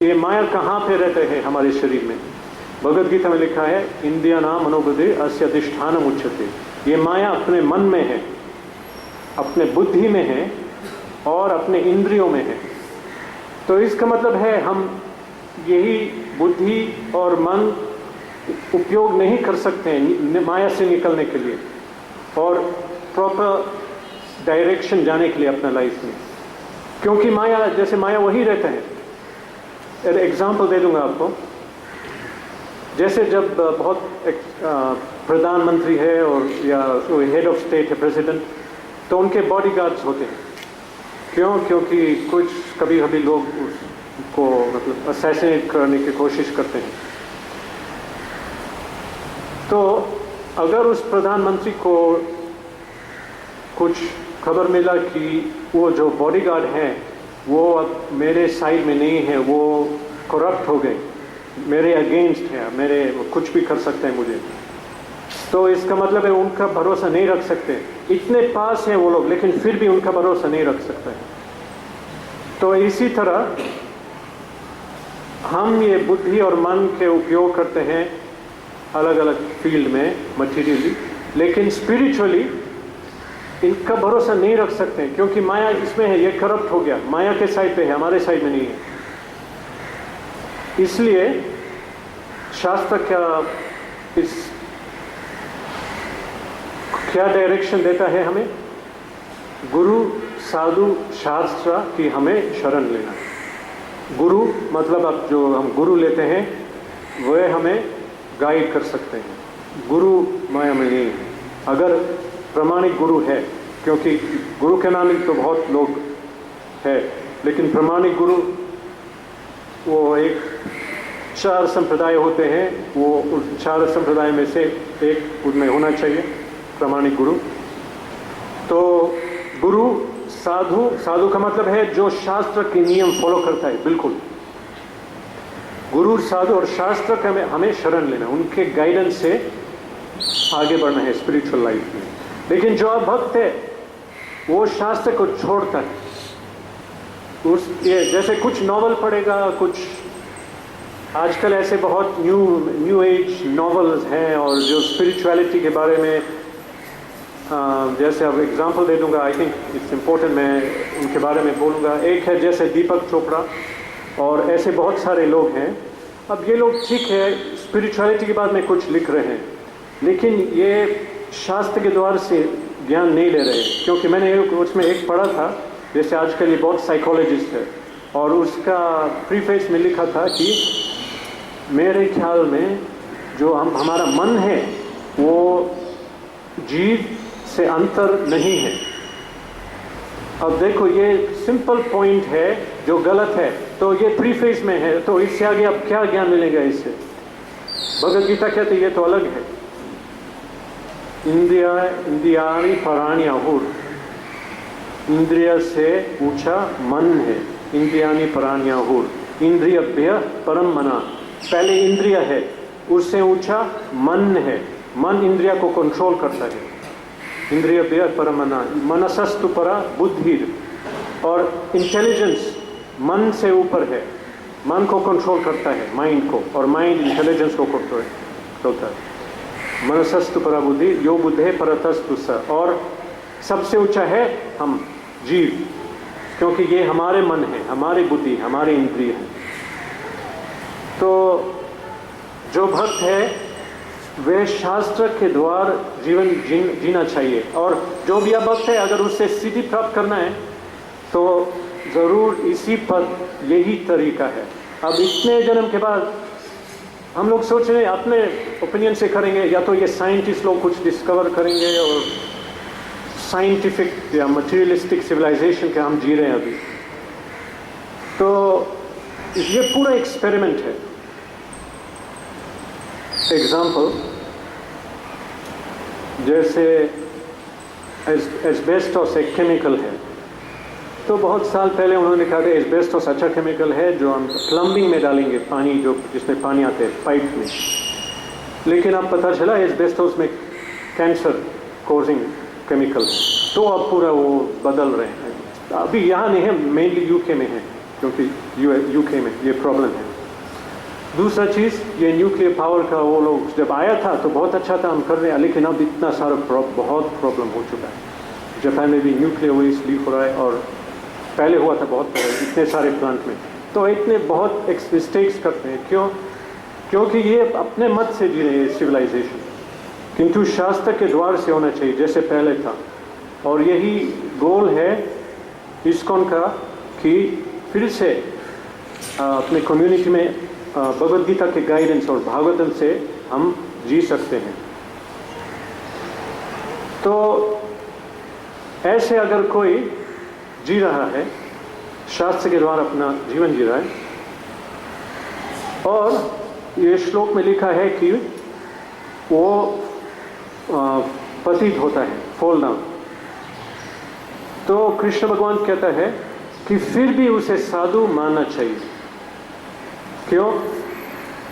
ये माया कहाँ पे रहते हैं हमारे शरीर में? भगवद गीता में लिखा है, इंद्रिया नाम मनोबुद्धि अस्य अधिष्ठानम उच्यते। ये माया अपने मन में है, अपने बुद्धि में है और अपने इंद्रियों में है। तो इसका मतलब है हम यही बुद्धि और मन उपयोग नहीं कर सकते हैं माया से निकलने के लिए और प्रॉपर डायरेक्शन जाने के लिए अपना लाइफ में, क्योंकि माया जैसे माया वही रहता है। एग्जाम्पल दे दूंगा आपको। जैसे जब बहुत प्रधानमंत्री है और या हेड ऑफ स्टेट है, प्रेसिडेंट, तो उनके बॉडीगार्ड्स होते हैं। क्यों? क्योंकि कुछ कभी कभी लोग उसको मतलब असैसिनेट करने की कोशिश करते हैं। तो अगर उस प्रधानमंत्री को कुछ खबर मिला कि वो जो बॉडीगार्ड हैं वो अब मेरे साइड में नहीं है, वो करप्ट हो गए, मेरे अगेंस्ट है, मेरे कुछ भी कर सकते हैं मुझे, तो इसका मतलब है उनका भरोसा नहीं रख सकते। इतने पास हैं वो लोग लेकिन फिर भी उनका भरोसा नहीं रख सकते। तो इसी तरह हम ये बुद्धि और मन के उपयोग करते हैं अलग अलग फील्ड में मटीरियली, लेकिन स्पिरिचुअली इनका भरोसा नहीं रख सकते क्योंकि माया इसमें है, ये करप्ट हो गया, माया के साइड पे है, हमारे साइड में नहीं है। इसलिए शास्त्र क्या डायरेक्शन देता है हमें? गुरु साधु शास्त्र की हमें शरण लेना। गुरु मतलब अब जो हम गुरु लेते हैं वह हमें गाइड कर सकते हैं। गुरु माया में नहीं है। अगर प्रमाणिक गुरु है, क्योंकि गुरु के नाम तो बहुत लोग है, लेकिन प्रमाणिक गुरु वो एक 4 संप्रदाय होते हैं, वो उस 4 संप्रदाय में से एक उनमें होना चाहिए प्रमाणिक गुरु। तो गुरु साधु का मतलब है जो शास्त्र के नियम फॉलो करता है, बिल्कुल। गुरु साधु और शास्त्र का हमें शरण लेना, उनके गाइडेंस से आगे बढ़ना है स्पिरिचुअल लाइफ में। लेकिन जो भक्त है वो शास्त्र को छोड़ता है। जैसे कुछ नॉवल पढ़ेगा, कुछ आजकल ऐसे बहुत न्यू एज नॉवेल्स हैं और जो स्पिरिचुअलिटी के बारे में जैसे अब एग्जांपल दे दूंगा, आई थिंक इट्स इम्पोर्टेंट, मैं उनके बारे में बोलूँगा। एक है जैसे दीपक चोपड़ा और ऐसे बहुत सारे लोग हैं। अब ये लोग ठीक है स्पिरिचुअलिटी के बारे में कुछ लिख रहे हैं, लेकिन ये शास्त्र के द्वार से ज्ञान नहीं ले रहे, क्योंकि मैंने उसमें एक पढ़ा था, जैसे आजकल ये बहुत साइकोलॉजिस्ट है और उसका प्रीफेस में लिखा था कि मेरे ख्याल में जो हमारा मन है वो जीव से अंतर नहीं है। अब देखो ये सिंपल पॉइंट है जो गलत है, तो ये प्रीफेस में है, तो इससे आगे अब क्या ज्ञान मिलेगा इससे? भगवद गीता कहते ये तो अलग है। इंद्रियाणि पराण्याहुर, इंद्रिय से ऊंचा मन है। इंद्रियाणि पराण्याहुर, इंद्रियभ्य परम मना। पहले इंद्रिय है, उससे ऊंचा मन है। मन इंद्रिया को कंट्रोल करता है। इंद्रियभ्य परम मना, मनसस्तु परा बुद्धि। और इंटेलिजेंस मन से ऊपर है, मन को कंट्रोल करता है, माइंड को, और माइंड इंटेलिजेंस को कंट्रोल करता है। मनसस्तु परा बुद्धि यो बुद्धे परतस्तु स। और सबसे ऊंचा है हम जीव, क्योंकि ये हमारे मन है, हमारी बुद्धि, हमारे इंद्रिय है। तो जो भक्त है वह शास्त्र के द्वार जीवन जीना चाहिए। और जो भी भक्त है अगर उससे सिद्धि प्राप्त करना है तो जरूर इसी पर यही तरीका है। अब इतने जन्म के बाद हम लोग सोच रहे हैं अपने ओपिनियन से करेंगे, या तो ये साइंटिस्ट लोग कुछ डिस्कवर करेंगे और साइंटिफिक या मटेरियलिस्टिक सिविलाइजेशन के हम जी रहे हैं अभी। तो ये पूरा एक्सपेरिमेंट है। एग्जाम्पल जैसे एस्बेस्टोस एक केमिकल है, तो बहुत साल पहले उन्होंने कहा था एस्बेस्टोस अच्छा केमिकल है जो हम प्लम्बिंग में डालेंगे, पानी जो जिसमें पानी आते हैं पाइप में। लेकिन अब पता चला एस्बेस्टोस में कैंसर कॉजिंग केमिकल, तो अब पूरा वो बदल रहे हैं। अभी यहाँ नहीं है, मेनली यूके में है, क्योंकि यूके में ये प्रॉब्लम है। दूसरा चीज़, ये न्यूक्लियर पावर का वो लोग जब आया था तो बहुत अच्छा था, हम कर रहे हैं, लेकिन अब इतना सारा बहुत प्रॉब्लम हो चुका है। जापान में भी न्यूक्लियर वेस्ट लीक हो रहा है, और पहले हुआ था बहुत पहले इतने सारे प्लांट में। तो इतने बहुत मिस्टेक्स करते हैं, क्योंकि ये अपने मत से जी रहे हैं सिविलाइजेशन, किंतु शास्त्र के द्वार से होना चाहिए जैसे पहले था। और यही गोल है इस्कॉन का, कि फिर से अपने कम्युनिटी में भगवद गीता के गाइडेंस और भागवतम से हम जी सकते हैं। तो ऐसे अगर कोई जी रहा है, शास्त्र के द्वारा अपना जीवन जी रहा है, और ये श्लोक में लिखा है कि वो पतित होता है, फॉल डाउन, तो कृष्ण भगवान कहता है कि फिर भी उसे साधु मानना चाहिए। क्यों?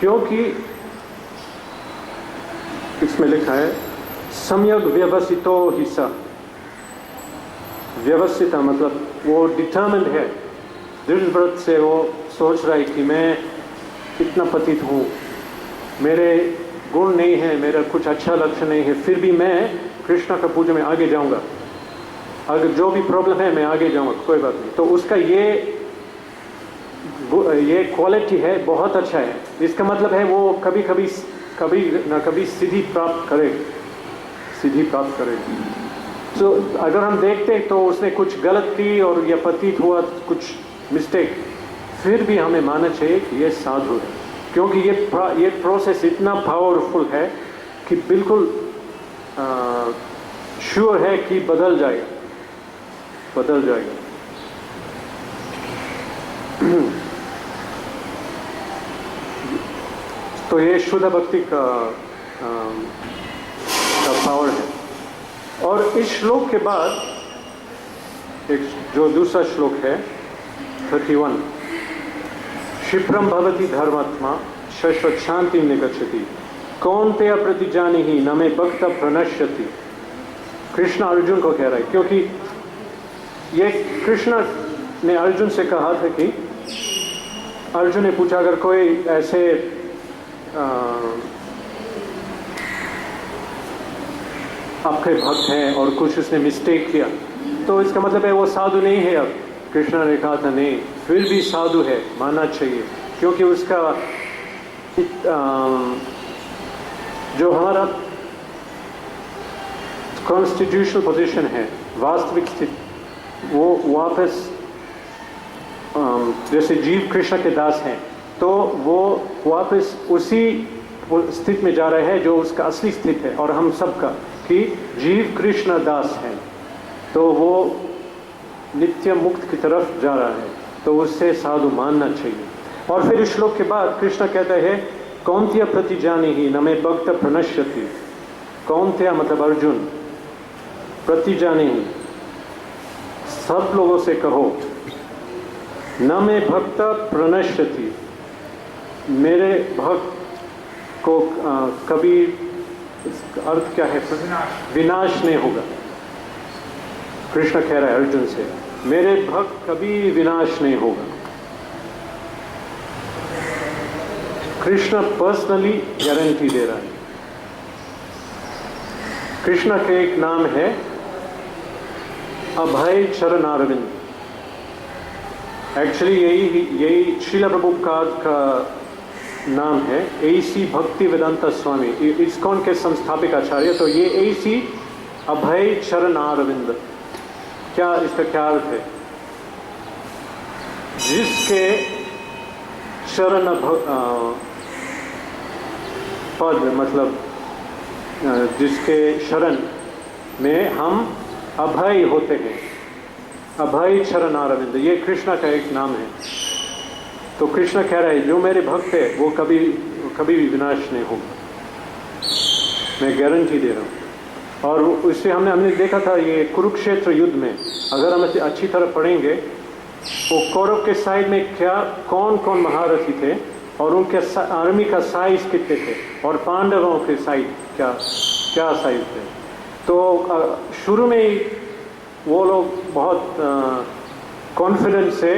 क्योंकि इसमें लिखा है सम्यक व्यवसितो ही स। व्यवस्थित मतलब वो डिटर्मिन्ड है, दृढ़ व्रत से वो सोच रहा है कि मैं कितना पतित हूँ, मेरे गुण नहीं है, मेरा कुछ अच्छा लक्ष्य नहीं है, फिर भी मैं कृष्ण का पूजा में आगे जाऊंगा, अगर जो भी प्रॉब्लम है मैं आगे जाऊंगा, कोई बात नहीं। तो उसका ये क्वालिटी है, बहुत अच्छा है। इसका मतलब है वो कभी ना कभी सिद्धि प्राप्त करे। तो अगर हम देखते हैं तो उसने कुछ गलत की और यह पतित हुआ कुछ मिस्टेक, फिर भी हमें मानना चाहिए कि ये साधु है, क्योंकि ये प्रोसेस इतना पावरफुल है कि बिल्कुल श्योर है कि बदल जाएगा। तो ये शुद्ध भक्ति का पावर है। और इस श्लोक के बाद एक जो दूसरा श्लोक है 31, क्षिप्रम भवति धर्मात्मा शाश्वत शांति निगच्छति कौन्तेय प्रतिजानीहि न मे भक्त प्रणश्यति। कृष्ण अर्जुन को कह रहा है, क्योंकि ये कृष्ण ने अर्जुन से कहा था कि अर्जुन ने पूछा अगर कोई ऐसे आपके भक्त हैं और कुछ उसने मिस्टेक किया तो इसका मतलब है वो साधु नहीं है। अब कृष्ण ने कहा था नहीं, फिर भी साधु है, मानना चाहिए, क्योंकि उसका जो हमारा कॉन्स्टिट्यूशनल पोजीशन है, वास्तविक स्थिति, वो वापस जैसे जीव कृष्ण के दास हैं तो वो वापस उसी स्थिति में जा रहे हैं जो उसका असली स्थिति है, और हम सबका कि जीव कृष्ण दास हैं, तो वो नित्य मुक्त की तरफ जा रहा है, तो उससे साधु मानना चाहिए। और फिर इस श्लोक के बाद कृष्ण कहते हैं कौन्तेय प्रतिजानीहि न मे भक्त प्रणश्यति। कौन्तेय मतलब अर्जुन, प्रतिजानीहि सब लोगों से कहो, न मे भक्त प्रणश्यति मेरे भक्त को कभी, इसका अर्थ क्या है, विनाश नहीं होगा। कृष्ण कह रहा है अर्जुन से मेरे भक्त कभी विनाश नहीं होगा। कृष्ण पर्सनली गारंटी दे रहा है। कृष्ण के एक नाम है अभय चरण अरविंद। एक्चुअली यही श्रील प्रभुपाद का नाम है, एसी भक्ति वेदांता स्वामी, इस्कॉन के संस्थापक आचार्य। तो ये एसी अभय चरण अरविंद, क्या इसका क्या अर्थ है? जिसके चरण पद मतलब जिसके शरण में हम अभय होते हैं, अभय चरण अरविंद, ये कृष्ण का एक नाम है। तो कृष्ण कह रहा है जो मेरे भक्त है वो कभी भी विनाश नहीं होगा, मैं गारंटी दे रहा हूँ। और उससे हमने देखा था ये कुरुक्षेत्र युद्ध में, अगर हम अच्छी तरह पढ़ेंगे वो कौरव के साइड में कौन कौन महारथी थे और उनके आर्मी का साइज कितने थे, और पांडवों के साइड क्या साइज थे। तो शुरू में ही वो लोग बहुत कॉन्फिडेंस से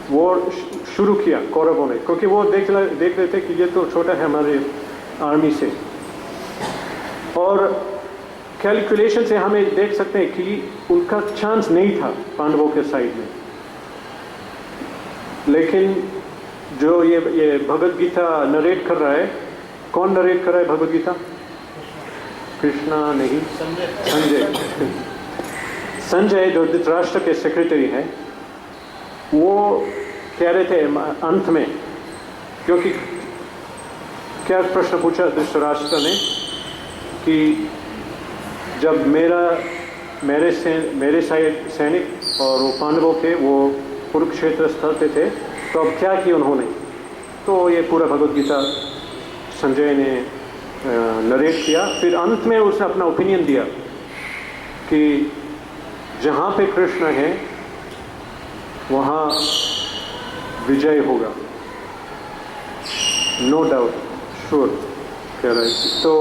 वो शुरू किया कौरवों ने, क्योंकि वो देख रहे थे कि ये तो छोटा है हमारे आर्मी से। और कैलकुलेशन से हमें देख सकते हैं कि उनका चांस नहीं था पांडवों के साइड में। लेकिन जो ये भगवद गीता नरेट कर रहा है, कौन नरेट कर रहा है भगवद गीता? कृष्णा नहीं, संजय जो धृतराष्ट्र के सेक्रेटरी है, वो कह रहे थे अंत में, क्योंकि क्या प्रश्न पूछा धृतराष्ट्र ने कि जब मेरे सैनिक और वो पांडवों के वो कुरुक्षेत्र स्थल पे थे, तो अब क्या किया उन्होंने? तो ये पूरा भगवद गीता संजय ने नरेट किया। फिर अंत में उसने अपना ओपिनियन दिया कि जहाँ पे कृष्ण है वहाँ विजय होगा, नो डाउट, श्योर कह रहा है। तो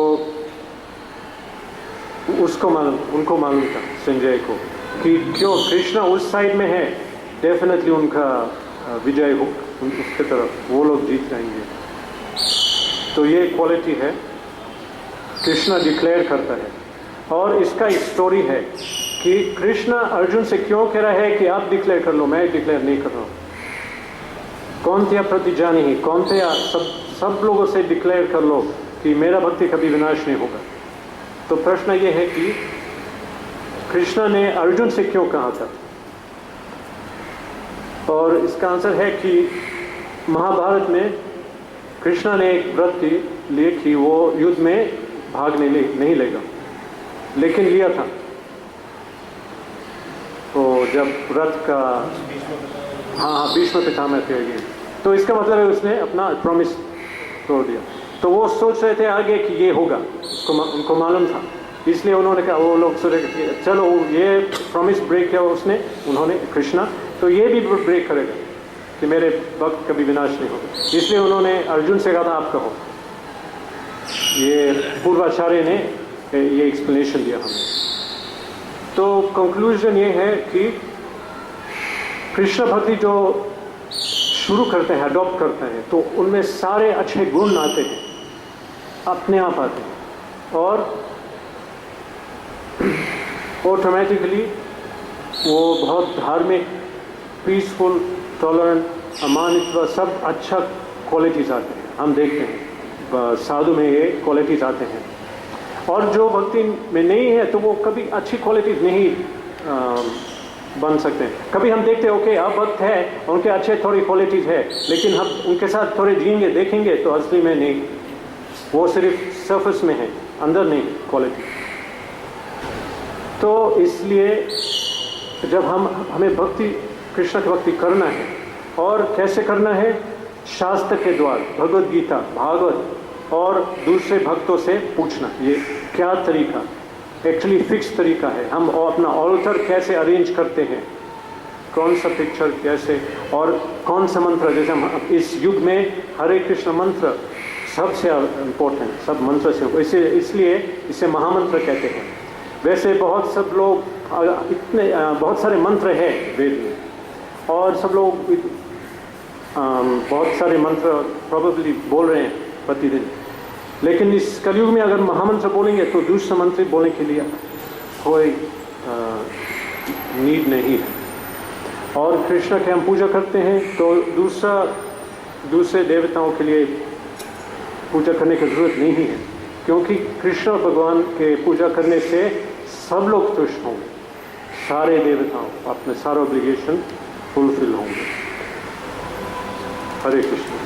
उनको मालूम था संजय को कि क्यों कृष्ण उस साइड में है, डेफिनेटली उनका विजय हो, उसके तरफ वो लोग जीत जाएंगे। तो ये क्वालिटी है, कृष्ण डिक्लेयर करता है। और इसका एक स्टोरी है कि कृष्ण अर्जुन से क्यों कह रहा है कि आप डिक्लेयर कर लो, मैं डिक्लेयर नहीं कर रहा हूँ। कौन्तेय प्रतिजानीहि, कौन्तेय सब लोगों से डिक्लेयर कर लो कि मेरा भक्ति कभी विनाश नहीं होगा। तो प्रश्न ये है कि कृष्ण ने अर्जुन से क्यों कहा था? और इसका आंसर है कि महाभारत में कृष्ण ने एक व्रत लिए कि वो युद्ध में भाग नहीं लेगा, लेकिन लिया था। तो जब व्रत का हाँ भीष्म पितामह थे ये, तो इसका मतलब है उसने अपना प्रॉमिस तोड़ दिया। तो वो सोच रहे थे आगे कि ये होगा, उनको मालूम था, इसलिए उन्होंने कहा, वो लोग सोच रहे थे चलो ये प्रॉमिस ब्रेक किया उन्होंने कृष्णा, तो ये भी ब्रेक करेगा कि मेरे भक्त कभी विनाश नहीं होगा। इसलिए उन्होंने अर्जुन से कहा था आप कहो। ये पूर्वाचार्य ने ये एक्सप्लेनेशन दिया हमें। तो कंक्लूजन ये है कि कृष्ण भक्ति जो शुरू करते हैं, अडॉप्ट करते हैं, तो उनमें सारे अच्छे गुण आते हैं, अपने आप आते हैं, और ऑटोमेटिकली वो बहुत धार्मिक, पीसफुल, टॉलरेंट, अमानित्व, सब अच्छा क्वालिटीज़ आते हैं। हम देखते हैं साधु में ये क्वालिटीज़ आते हैं। और जो भक्ति में नहीं है तो वो कभी अच्छी क्वालिटीज़ नहीं बन सकते हैं। कभी हम देखते हैं ओके अब भक्त है, उनके अच्छे थोड़ी क्वालिटीज़ है, लेकिन हम उनके साथ थोड़े जिएंगे देखेंगे तो असली में नहीं, वो सिर्फ सरफेस में है, अंदर नहीं क्वालिटी। तो इसलिए जब हमें भक्ति, कृष्ण की भक्ति करना है, और कैसे करना है? शास्त्र के द्वारा, भगवद गीता, भागवत और दूसरे भक्तों से पूछना, ये क्या तरीका, एक्चुअली फिक्स तरीका है। हम अपना ऑल्टर कैसे अरेंज करते हैं, कौन सा पिक्चर कैसे, और कौन सा मंत्र, जैसे हम इस युग में हरे कृष्ण मंत्र सबसे इम्पोर्टेंट, सब मंत्र से, इसलिए इसे महामंत्र कहते हैं। वैसे बहुत सारे मंत्र हैं वेद में, और सब लोग बहुत सारे मंत्र प्रोबेबली बोल रहे हैं प्रतिदिन, लेकिन इस कलयुग में अगर महामंत्र बोलेंगे तो दूसरा मंत्र बोलने के लिए कोई नीड नहीं है। और कृष्ण के हम पूजा करते हैं तो दूसरे देवताओं के लिए पूजा करने की जरूरत नहीं है, क्योंकि कृष्ण भगवान के पूजा करने से सब लोग तुष्ट होंगे, सारे देवताओं अपने सारे ऑब्लिगेशन फुलफिल होंगे। हरे कृष्ण।